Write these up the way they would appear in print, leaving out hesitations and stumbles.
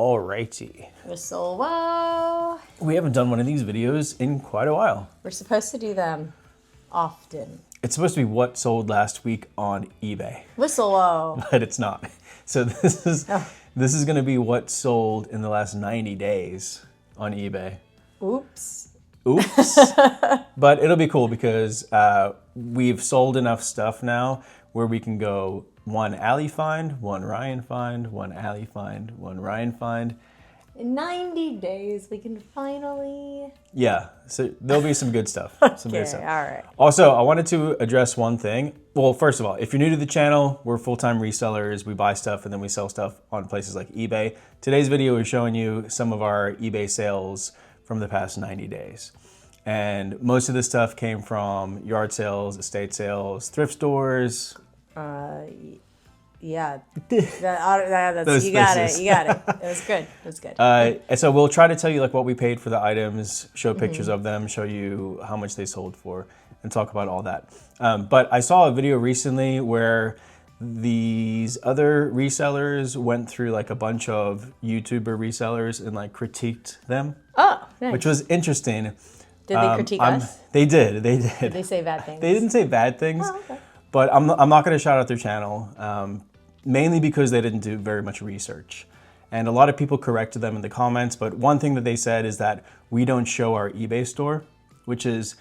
Alrighty. Whistle, whoa. We haven't done one of these videos in quite a while. We're supposed to do them often. It's supposed to be what sold last week on eBay, Whistle, whoa. but it's not. So this is going to be what sold in the last 90 days on eBay. Oops. Oops. But it'll be cool because we've sold enough stuff now where we can go one Allie find, one Ryan find, one Allie find, one Ryan find. In 90 days, we can finally... Yeah, so there'll be some good stuff. Some good stuff. All right. Also, I wanted to address one thing. Well, first of all, if you're new to the channel, we're full-time resellers. We buy stuff and then we sell stuff on places like eBay. Today's video is showing you some of our eBay sales from the past 90 days. And most of this stuff came from yard sales, estate sales, thrift stores. Yeah, that's, you got it. It was good. It was good. And so we'll try to tell you like what we paid for the items, show pictures of them, show you how much they sold for, and talk about all that. But I saw a video recently where these other resellers went through like a bunch of YouTuber resellers and like critiqued them. Oh, nice. Which was interesting. Did they critique us? They did. They did. Did they say bad things? They didn't say bad things. Oh, okay. But I'm not going to shout out their channel, mainly because they didn't do very much research. And a lot of people corrected them in the comments, but one thing that they said is that we don't show our eBay store, which is,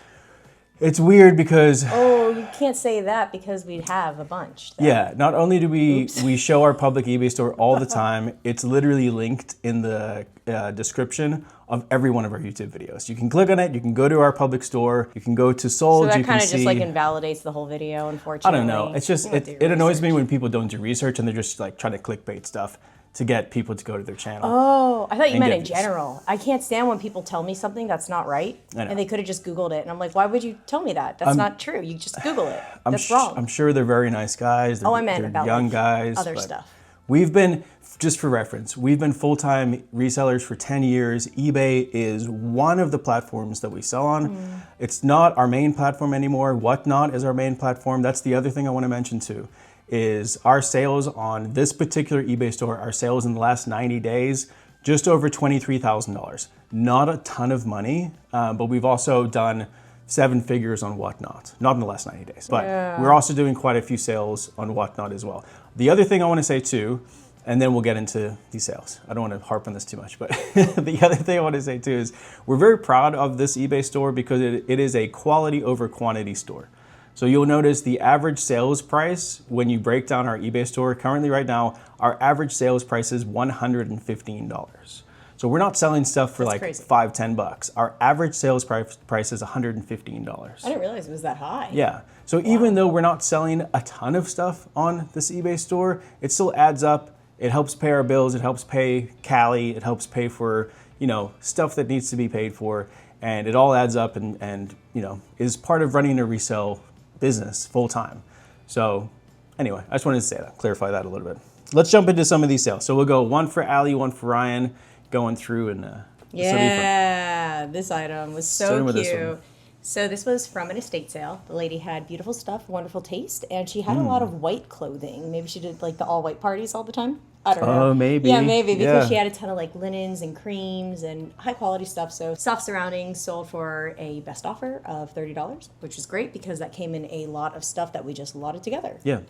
it's weird because... Oh, you can't say that because we have a bunch. Though. Yeah, not only do we show our public eBay store all the time, it's literally linked in the description of every one of our YouTube videos. You can click on it, you can go to our public store, you can go to sold, so that you can see... kind of just like invalidates the whole video, unfortunately. I don't know, it's just, it annoys me when people don't do research and they're just like trying to clickbait stuff to get people to go to their channel. Oh, I thought you meant in general. I can't stand when people tell me something that's not right, and they could have just Googled it, and I'm like, why would you tell me that? That's not true. You just Google it. That's wrong. I'm sure they're very nice guys. I meant about young like guys. Other stuff. We've been, just for reference, we've been full-time resellers for 10 years. eBay is one of the platforms that we sell on. It's not our main platform anymore. Whatnot is our main platform. That's the other thing I want to mention too, is our sales on this particular eBay store, our sales in the last 90 days, just over $23,000. Not a ton of money, but we've also done 7 figures on Whatnot. Not in the last 90 days, but we're also doing quite a few sales on Whatnot as well. The other thing I want to say too, and then we'll get into these sales. I don't want to harp on this too much, but the other thing I want to say too is we're very proud of this eBay store because it is a quality over quantity store. So you'll notice the average sales price when you break down our eBay store, currently right now, our average sales price is $115. So we're not selling stuff for like crazy. $5, $10. Our average sales price is $115. I didn't realize it was that high. Yeah. So even though we're not selling a ton of stuff on this eBay store, it still adds up. It helps pay our bills. It helps pay Callie. It helps pay for, you know, stuff that needs to be paid for. And it all adds up and you know, is part of running a resale business full time. So anyway, I just wanted to say that, clarify that a little bit. Let's jump into some of these sales. So we'll go one for Allie, one for Ryan, going through and yeah, this item was so cute. So this was from an estate sale. The lady had beautiful stuff, wonderful taste, and she had a lot of white clothing. Maybe she did like the all white parties all the time. I don't know. Oh, maybe. Yeah, maybe, because she had a ton of like linens and creams and high quality stuff. So soft surroundings sold for a best offer of $30, which was great because that came in a lot of stuff that we just lotted together. Yeah.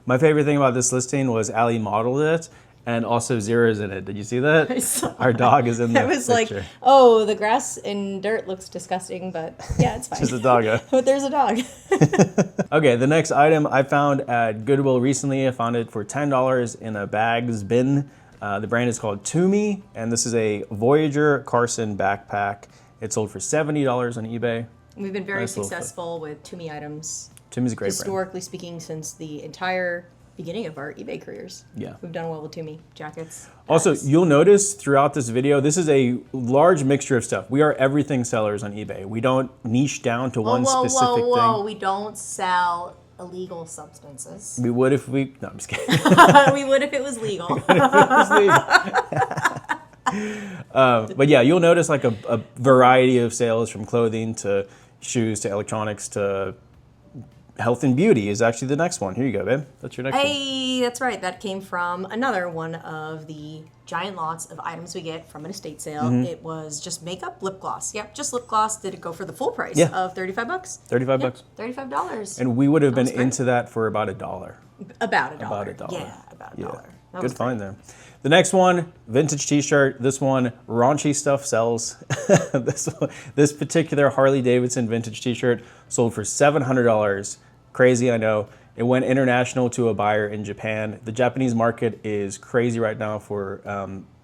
My favorite thing about this listing was Allie modeled it. And also Zira's in it. Did you see that? I saw Our dog is in the I was picture. like, oh, the grass and dirt looks disgusting, but yeah, it's fine. Just a doggo. But there's a dog. Okay, the next item I found at Goodwill recently. I found it for $10 in a bags bin. The brand is called Toomey, and this is a Voyager Carson backpack. It sold for $70 on eBay. We've been very successful with Toomey items. Toomey's a great brand. Historically speaking, since the entire beginning of our eBay careers. Yeah. We've done well with Toomey jackets. Also, you'll notice throughout this video, this is a large mixture of stuff. We are everything sellers on eBay. We don't niche down to one specific thing. We don't sell illegal substances. We would if we... No, I'm just kidding. We would if it was legal. But yeah, you'll notice like a variety of sales from clothing to shoes to electronics to health and beauty is actually the next one. Here you go, babe. That's your next one. Hey, that's right. That came from another one of the giant lots of items we get from an estate sale. It was just makeup, lip gloss. Yep, just lip gloss. Did it go for the full price of $35? 35 bucks. $35. And we would have been into that for about $1. About $1. About $1. Yeah, about $1. Good find there. The next one, vintage t-shirt. This one, raunchy stuff sells. This particular Harley Davidson vintage t-shirt sold for $700. Crazy, I know. It went international to a buyer in Japan. The Japanese market is crazy right now for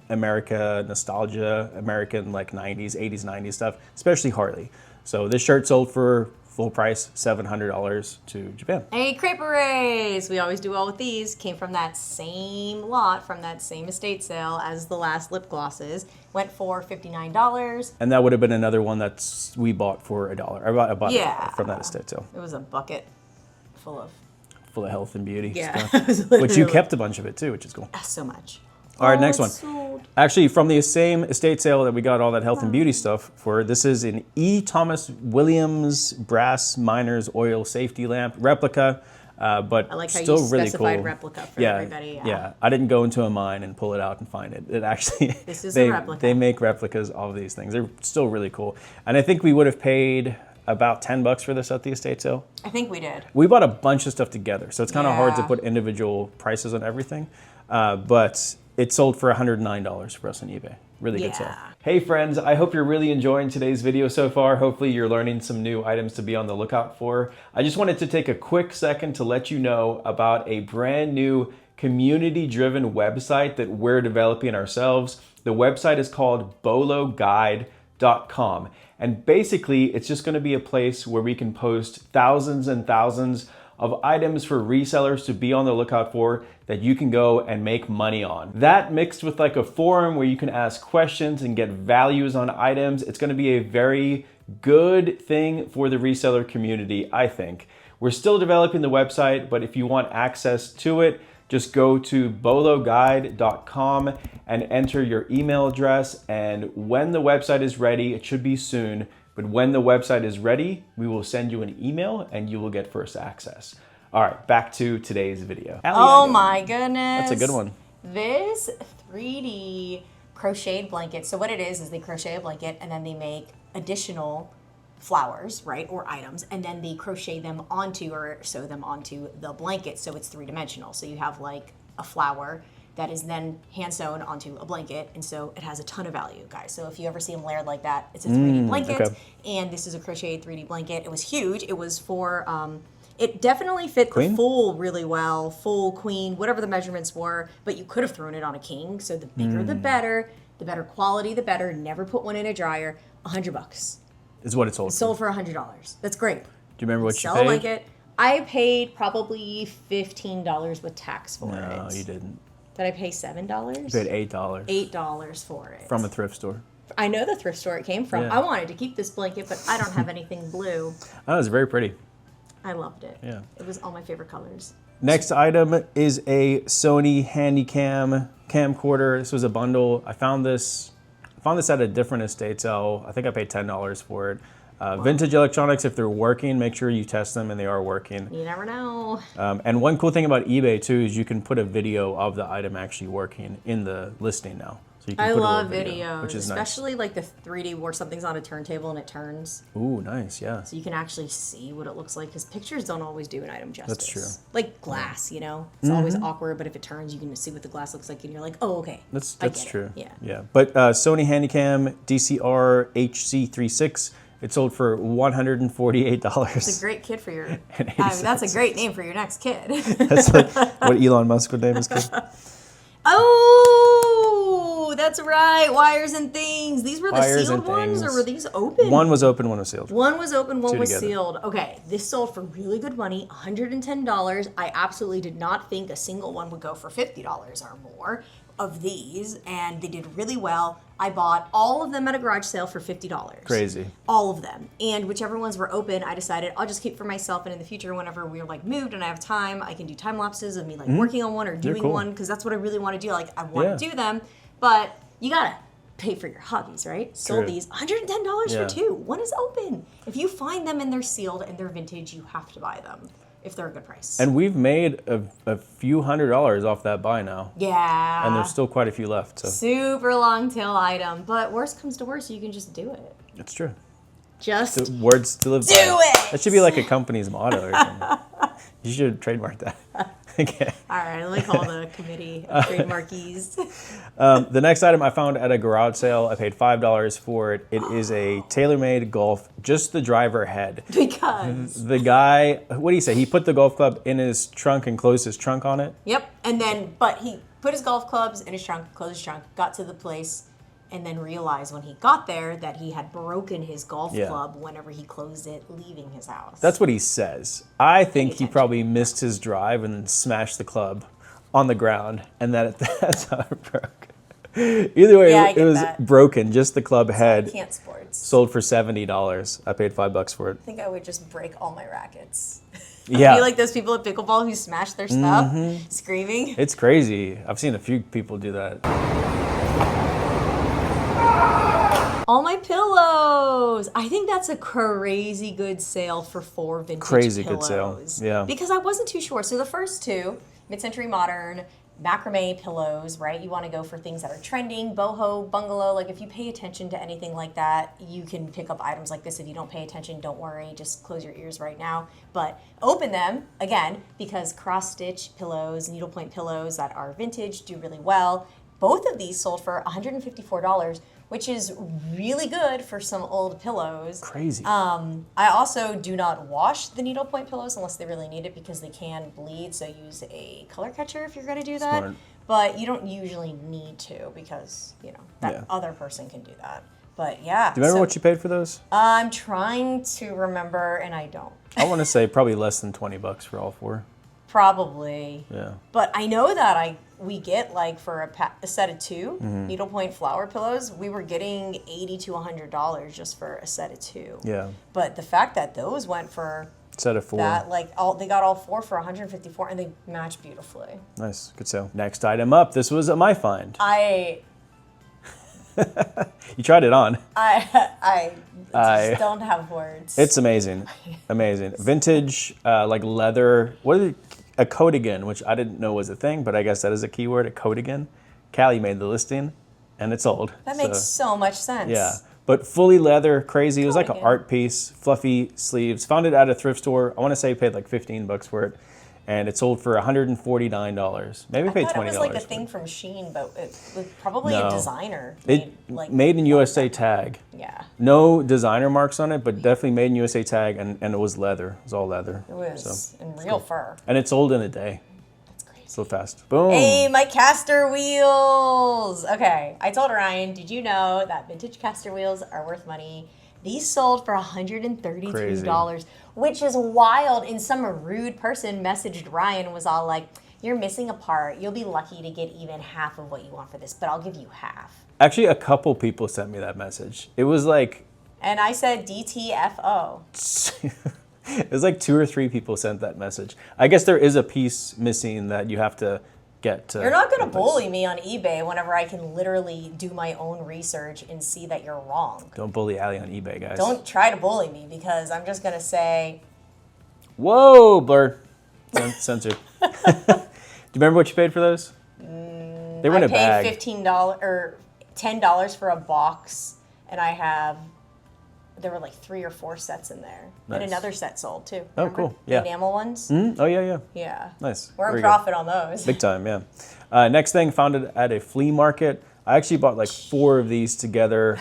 America nostalgia, American like 90s, 80s, 90s stuff, especially Harley. So this shirt sold for full price, $700 to Japan. Hey, crepe arrays! We always do well with these. Came from that same lot, from that same estate sale as the last lip glosses. Went for $59. And that would have been another one that we bought for $1. I bought it from that estate sale. It was a bucket full of health and beauty stuff. stuff. Which you kept a bunch of it too, which is cool. So much. All right, next one. Sold. Actually, from the same estate sale that we got all that health and beauty stuff for, this is an E. Thomas Williams brass miner's oil safety lamp replica, but I like how still you really specified cool. replica for everybody. Yeah, I didn't go into a mine and pull it out and find it. It actually, this is a replica. They make replicas of these things. They're still really cool. And I think we would have paid about $10 for this at the estate sale. I think we did. We bought a bunch of stuff together, so it's kind of hard to put individual prices on everything. But it sold for $109 for us on eBay. Really good sale. Hey friends, I hope you're really enjoying today's video so far. Hopefully you're learning some new items to be on the lookout for. I just wanted to take a quick second to let you know about a brand new community-driven website that we're developing ourselves. The website is called BoloGuide.com. And basically, it's just going to be a place where we can post thousands and thousands of items for resellers to be on the lookout for that you can go and make money on. That mixed with like a forum where you can ask questions and get values on items, it's going to be a very good thing for the reseller community, I think. We're still developing the website, but if you want access to it, just go to BoloGuide.com and enter your email address. And when the website is ready, it should be soon, but when the website is ready, we will send you an email and you will get first access. All right, back to today's video. Oh my goodness. That's a good one. This 3D crocheted blanket. So what it is they crochet a blanket and then they make additional flowers, right, or items, and then they crochet them onto or sew them onto the blanket, so it's three-dimensional. So you have like a flower that is then hand sewn onto a blanket, and so it has a ton of value, guys. So if you ever see them layered like that, it's a 3D blanket, and this is a crocheted 3D blanket. It was huge. It was for, it definitely fit the full really well, full queen, whatever the measurements were, but you could have thrown it on a king, so the bigger the better quality the better. Never put one in a dryer. $100. Is what it sold. Sold for $100. That's great. Do you remember what you Sell paid? like it. I paid probably $15 with tax for it. No, you didn't. Did I pay $7? You paid $8. $8 for it. From a thrift store. I know the thrift store it came from. Yeah. I wanted to keep this blanket, but I don't have anything blue. Oh, it was very pretty. I loved it. Yeah. It was all my favorite colors. Next item is a Sony Handycam camcorder. This was a bundle. I found this at a different estate sale. I think I paid $10 for it. Vintage electronics, if they're working, make sure you test them and they are working. You never know. And one cool thing about eBay too is you can put a video of the item actually working in the listing now. So you can I put love a little video, videos, which is especially like the 3D where something's on a turntable and it turns. nice. Ooh, nice, yeah. So you can actually see what it looks like, because pictures don't always do an item justice. That's true. Like glass, you know? It's always awkward, but if it turns, you can see what the glass looks like, and you're like, oh, okay. That's true. Yeah. Yeah. But Sony Handycam DCR HC36, it sold for $148. It's a great kid for your. That's a great name for your next kid. That's like what Elon Musk would name his kid. Oh, that's right. Wires and things. These were the Wires sealed and ones, or things. were these open? One was open, one was sealed. One was open, one Two was together. sealed. Okay, this sold for really good money, $110. I absolutely did not think a single one would go for $50 or more of these, and they did really well. I bought all of them at a garage sale for $50. Crazy. All of them. And whichever ones were open, I decided I'll just keep for myself, and in the future, whenever we're like moved and I have time, I can do time lapses of me like working on one or doing cool. one, because that's what I really want to do. Like, I want to do them, but you gotta pay for your hobbies, right? Sold these $110 for two. One is open. If you find them and they're sealed and they're vintage, you have to buy them. if they're a good price. And we've made a few $100s off that buy now. Yeah. And there's still quite a few left. So Super long tail item, but worst comes to worst, you can just do it. it's true. Just The words to live do by. it! That should be like a company's motto or something. You should trademark that. Okay. All right, let me call the committee of trademarkies. The next item I found at a garage sale, I paid $5 for it. It is a tailor-made golf, just the driver head. Because. The guy, what do you say? He put the golf club in his trunk and closed his trunk on it? Yep, and then, but he put his golf clubs in his trunk, closed his trunk, got to the place, and then realized when he got there that he had broken his golf club whenever he closed it, leaving his house. That's what he says. I think he probably missed his drive and smashed the club on the ground, and that's how it broke. Either way, it was broken, just the club head. Can't sports. Sold for $70. I paid $5 for it. I think I would just break all my rackets. Yeah. I'd be like those people at pickleball who smash their stuff, screaming. It's crazy. I've seen a few people do that. All my pillows. I think that's a crazy good sale for 4 vintage Crazy pillows. good sale. Yeah. Because I wasn't too sure. So the first 2, mid-century modern, macrame pillows, right? You want to go for things that are trending, boho, bungalow. Like if you pay attention to anything like that, you can pick up items like this. If you don't pay attention, don't worry. Just close your ears right now. But open them, again, because cross-stitch pillows, needlepoint pillows that are vintage do really well. Both of these sold for $154, which is really good for some old pillows. Crazy. I also do not wash the needlepoint pillows unless they really need it because they can bleed. So use a color catcher if you're going to do that. Smart. But you don't usually need to because, that other person can do that. But yeah. Do you remember what you paid for those? I'm trying to remember and I don't. I want to say probably less than $20 for all 4. Probably. Yeah. But I know that we get like for a set of 2 needlepoint flower pillows, we were getting $80 to $100 just for a set of 2. Yeah. But the fact that those went for Set of 4. that, they got all 4 for $154 and they match beautifully. Nice. Good sale. Next item up. This was my find. You tried it on. I just don't have words. It's amazing. Amazing. Vintage, like leather. What is it? A coatigan, which I didn't know was a thing, but I guess that is a keyword, a coatigan. Callie made the listing, and it's old. That makes so much sense. Yeah. But fully leather, crazy. It was like an Coatigan. art piece, fluffy sleeves. Found it at a thrift store. I want to say I paid like $15 for it. And it sold for $149. Maybe I paid $20. I thought it was like a thing from Shein, but it was probably No. a designer. Made in USA tag. Yeah. No designer marks on it, but definitely made in USA tag, and it was leather. It was all leather. It was in real fur. And it sold in a day. That's crazy. So fast. Boom. Hey, my caster wheels. Okay, I told Ryan, did you know that vintage caster wheels are worth money? These sold for $133, which is wild. And some rude person messaged Ryan and was all like, you're missing a part. You'll be lucky to get even half of what you want for this, but I'll give you half. Actually, a couple people sent me that message. It was like... And I said DTFO. It was like 2 or 3 people sent that message. I guess there is a piece missing that you have to get to... You're not going to bully me on eBay whenever I can literally do my own research and see that you're wrong. Don't bully Allie on eBay, guys. Don't try to bully me because I'm just going to say... Whoa, blur. Censored. Do you remember what you paid for those? They were in a bag. I paid $15 or $10 for a box, and there were like 3 or 4 sets in there. Nice. And another set sold too. Oh, Remember? cool. Yeah. The enamel ones? Oh, yeah. Yeah. Nice. We're in Very good. profit on those. Big time, yeah. Next thing, found it at a flea market. I actually bought like 4 of these together.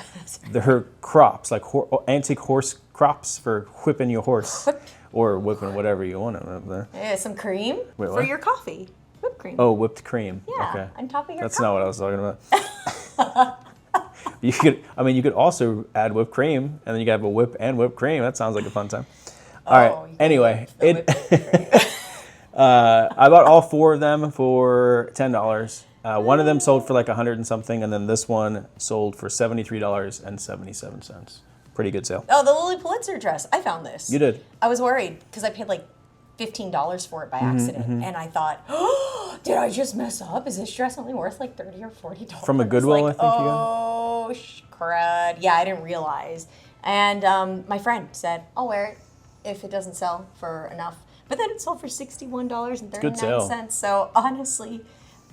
They're crops, like antique horse crops for whipping your horse. Or whipping whatever you want up there. Yeah, some cream Wait, for what? your coffee. Whipped cream. Oh, whipped cream. Yeah, Okay. on top of your That's coffee. not what I was talking about. You could also add whipped cream, and then you could have a whip and whipped cream. That sounds like a fun time. All right. Anyway, I bought all 4 of them for $10. One of them sold for like $100 and something, and then this one sold for $73.77. Pretty good sale. Oh, the Lily Pulitzer dress. I found this. You did. I was worried because I paid like $15 for it by accident, and I thought, oh, did I just mess up? Is this dress only worth like $30 or $40? From a Goodwill, like, I think you got. Oh, crud. Yeah, I didn't realize. And my friend said, I'll wear it if it doesn't sell for enough. But then it sold for Good sale. $61.39. So honestly,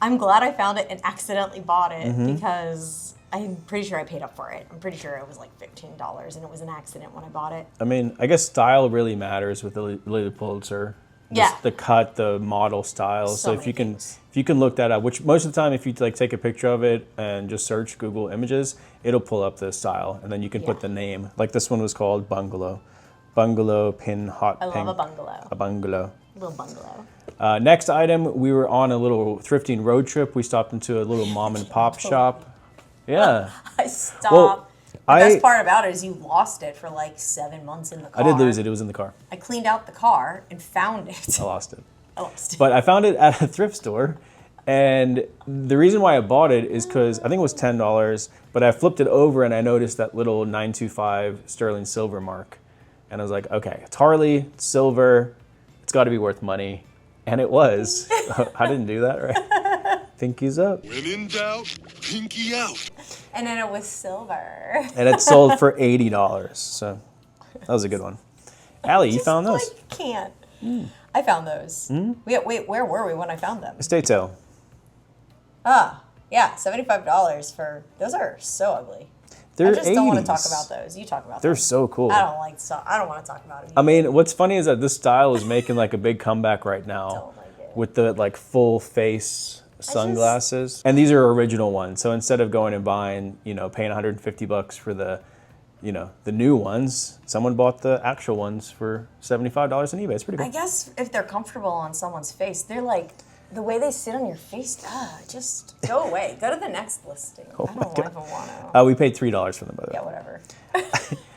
I'm glad I found it and accidentally bought it because I'm pretty sure I paid up for it. I'm pretty sure it was like $15 and it was an accident when I bought it. I mean, I guess style really matters with the Lilly Pulitzer. Yeah. The cut, the model style. So if many you can things. if you can look that up, which most of the time if you like take a picture of it and just search Google Images, it'll pull up the style and then you can put the name. Like this one was called Bungalow. Bungalow pin hot I pink. love a bungalow. A bungalow. Little bungalow. Next item, we were on a little thrifting road trip. We stopped into a little mom and pop shop. Yeah. I stopped. Well, the best part about it is you lost it for like 7 months in the car. I did lose it. It was in the car. I cleaned out the car and found it. I lost it. I lost it. But I found it at a thrift store. And the reason why I bought it is because I think it was $10, but I flipped it over and I noticed that little 925 sterling silver mark. And I was like, okay, it's Harley, it's silver, it's got to be worth money. And it was. I didn't do that, right? Pinky's up. When in doubt, pinky out. And then it was silver. And it sold for $80. So that was a good one. Allie, you found those? Like, can't. I found those. Wait, where were we when I found them? Estate sale. Yeah, $75 for those are so ugly. They're I just don't want to 80s. talk about those. You talk about They're them. so cool. I don't want to talk about it. I mean, what's funny is that this style is making like a big comeback right now Don't like it. with the like full face sunglasses. And these are original ones. So instead of going and buying, paying $150 for the new ones, someone bought the actual ones for $75 on eBay. It's pretty I cool. guess if they're comfortable on someone's face, they're like the way they sit on your face. Just go away. Go to the next listing. I don't even want to. We paid $3 for them, by the way. Yeah, whatever.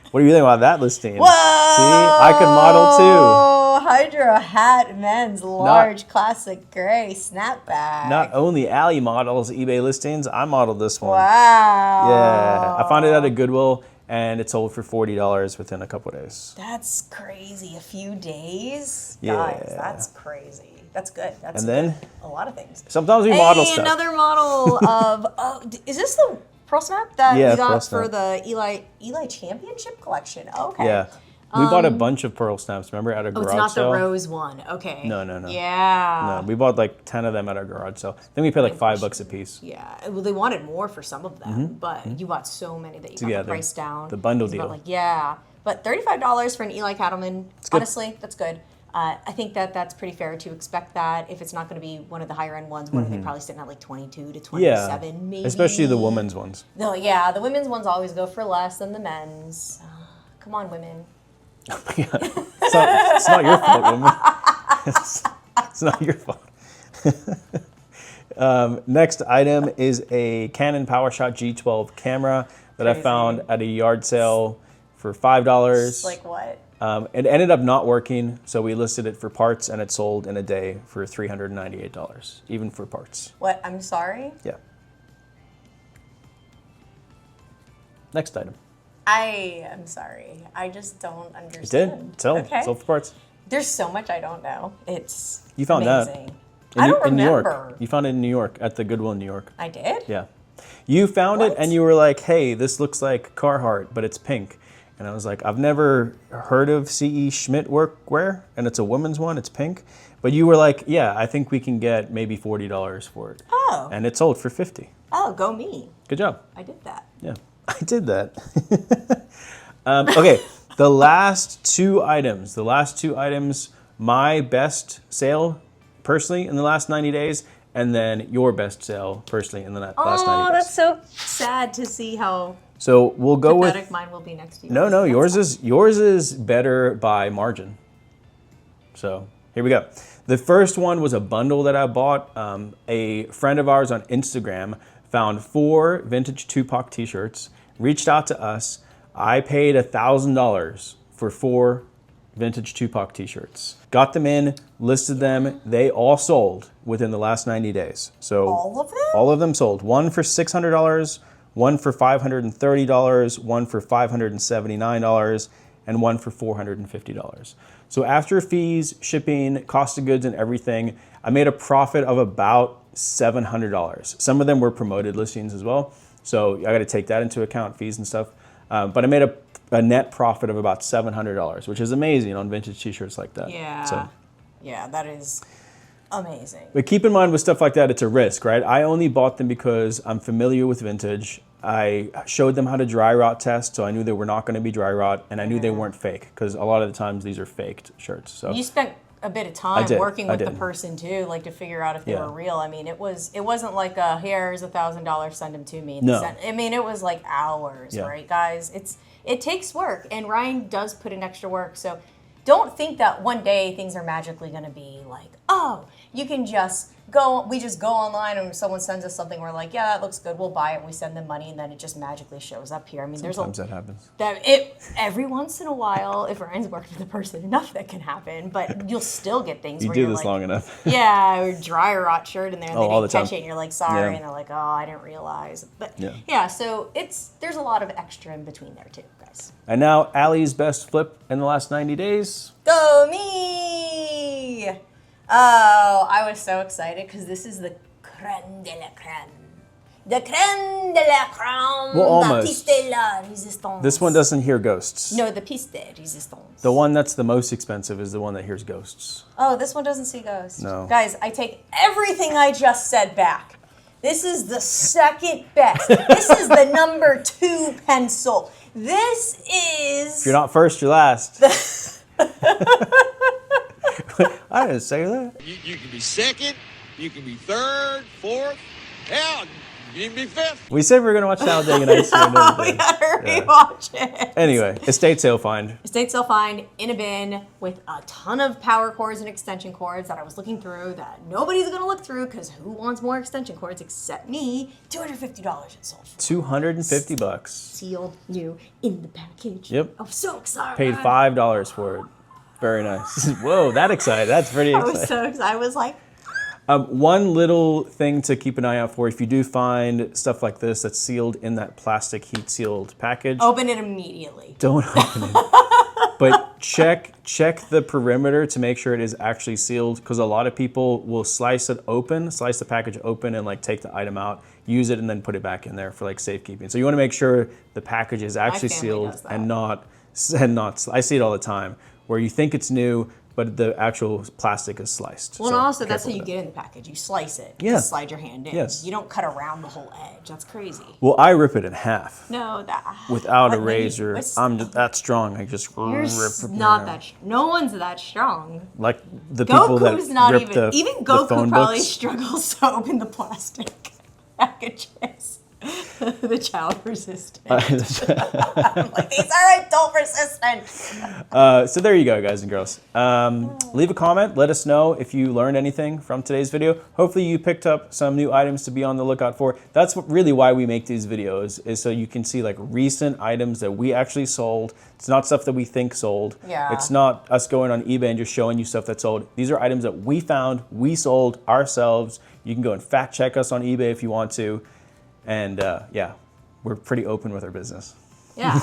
What do you think about that listing? Whoa! See, I could model too. Hydra hat men's large classic gray snapback. Not only Allie models eBay listings, I modeled this one. Wow. Yeah, I found it at a Goodwill, and it sold for $40 within a couple of days. That's crazy. A few days? Yeah. Guys, that's crazy. That's good. That's And then a lot of things. sometimes we model Hey, stuff. another model of, is this the Pearl Snap that Yeah, you got Pearl for Snap. the Eli Championship collection? Okay. Yeah. We bought a bunch of Pearl Snaps, remember, at a Oh, garage it's not sale? the rose one. Okay. No. Yeah. No, we bought like 10 of them at our garage sale. Then we paid like $5 a piece. Yeah. Well, they wanted more for some of them, but you bought so many that you got Yeah, the price down. the bundle It's about deal. But $35 for an Eli Cattleman, good. honestly, that's good. I think that's pretty fair to expect that. If it's not going to be one of the higher end ones, what are they probably sitting at like 22 to 27 Yeah, maybe? especially the women's ones. No, yeah, the women's ones always go for less than the men's. Come on, women. It's not your fault, woman. It's not your fault. Next item is a Canon PowerShot G12 camera that I Crazy. found at a yard sale for $5. Like what? It ended up not working, so we listed it for parts, and it sold in a day for $398, even for parts. What? I'm sorry? Yeah. Next item. I am sorry. I just don't understand. It did. Sold. Okay. Sold for parts. There's so much I don't know. It's You found that. amazing. I don't in New remember. York. You found it in New York, at the Goodwill in New York. I did? Yeah. You found it What? and you were like, hey, this looks like Carhartt, but it's pink. And I was like, I've never heard of C.E. Schmidt workwear, and it's a women's one, it's pink. But you were like, yeah, I think we can get maybe $40 for it. Oh. And it sold for $50. Oh, go me. Good job. I did that. Yeah, I did that. Okay, the last two items, my best sale personally in the last 90 days, and then your best sale personally in the last 90 days. Oh, that's so sad to see how So we'll go pathetic with mine will be next year. no. Yours is better by margin. So here we go. The first one was a bundle that I bought. A friend of ours on Instagram found 4 vintage Tupac T-shirts, reached out to us. I paid $1,000 for 4 vintage Tupac T-shirts. Got them in, listed them. They all sold within the last 90 days. So All of them? all of them sold. One for $600, one for $530, one for $579, and one for $450. So after fees, shipping, cost of goods, and everything, I made a profit of about $700. Some of them were promoted listings as well, so I got to take that into account, fees and stuff. But I made a net profit of about $700, which is amazing on vintage T-shirts like that. Yeah. So Yeah, that is amazing. But keep in mind with stuff like that, it's a risk, right? I only bought them because I'm familiar with vintage. I showed them how to dry rot test, so I knew they were not going to be dry rot, and I knew they weren't fake, because a lot of the times these are faked shirts. So You spent a bit of time did, working I with the did. person too, like to figure out if they Yeah. were real. I mean, it wasn't like here's $1,000, send them to me. No. I mean, it was like hours, Yeah. right, guys? It takes work, and Ryan does put in extra work. So don't think that one day things are magically going to be like, oh, you can just go. We just go online and someone sends us something. We're like, yeah, that looks good. We'll buy it. And we send them money, and then it just magically shows up here. I mean, sometimes that happens. every once in a while, if Ryan's worked with a person enough, that can happen. But you'll still get things. You where do you're this like, long enough. yeah, or dry rot shirt in there, and Oh, they all didn't the catch time. it, and you're like, sorry, Yeah. and they're like, oh, I didn't realize. But Yeah. yeah, so there's a lot of extra in between there too, guys. And now, Allie's best flip in the last 90 days. Go me! Oh, I was so excited because this is the crème de la crème. The crème de la crème. Well, almost. La piste de la résistance. This one doesn't hear ghosts. No, the piste de résistance. The one that's the most expensive is the one that hears ghosts. Oh, this one doesn't see ghosts. No. Guys, I take everything I just said back. This is the second best. This is the number 2 pencil. This is... If you're not first, you're last. I didn't say that. You can be second, you can be third, fourth, hell, you can be fifth. We said we were going to watch Talladega Nights. we gotta rewatch it. Anyway, estate sale find. Estate sale find in a bin with a ton of power cords and extension cords that I was looking through that nobody's gonna look through because who wants more extension cords except me? $250 it sold for. $250. Sealed new in the package. Yep. I was so excited. Paid $5 for it. Very nice. Whoa, that excited. That's pretty I exciting. was so excited. I was like, One little thing to keep an eye out for, if you do find stuff like this that's sealed in that plastic heat-sealed package, open it immediately. don't open it. But check the perimeter to make sure it is actually sealed, because a lot of people will slice the package open and like take the item out, use it, and then put it back in there for like safekeeping. So you want to make sure the package is actually family sealed does that. and not. I see it all the time where you think it's new, but the actual plastic is sliced. Well, So and also that's careful how you with get in the package. You slice it. Yeah. You slide your hand in. Yes. You don't cut around the whole edge. That's crazy. Well, I rip it in half No, that without a What made you- razor. what's- I'm just that strong. I just You're rip it. not that. No one's that strong. Like the people that Goku's not rip even. the Even the Goku phone probably books. struggles to open the plastic packages. The child resistant. I'm like, these are adult resistant. So there you go, guys and girls. Leave a comment. Let us know if you learned anything from today's video. Hopefully you picked up some new items to be on the lookout for. That's really why we make these videos, is so you can see like recent items that we actually sold. It's not stuff that we think sold. Yeah. It's not us going on eBay and just showing you stuff that sold. These are items that we found, we sold ourselves. You can go and fact check us on eBay if you want to. And yeah, we're pretty open with our business. Yeah.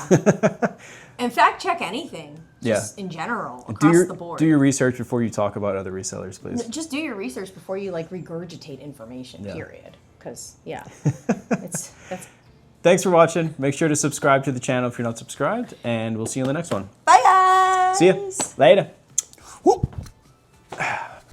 In fact, check anything. Just in general, across the board. Do your research before you talk about other resellers, please. Just do your research before you like regurgitate information. Yeah. Period. Because that's. Thanks for watching. Make sure to subscribe to the channel if you're not subscribed, and we'll see you in the next one. Bye guys. See ya. Later. Whoop.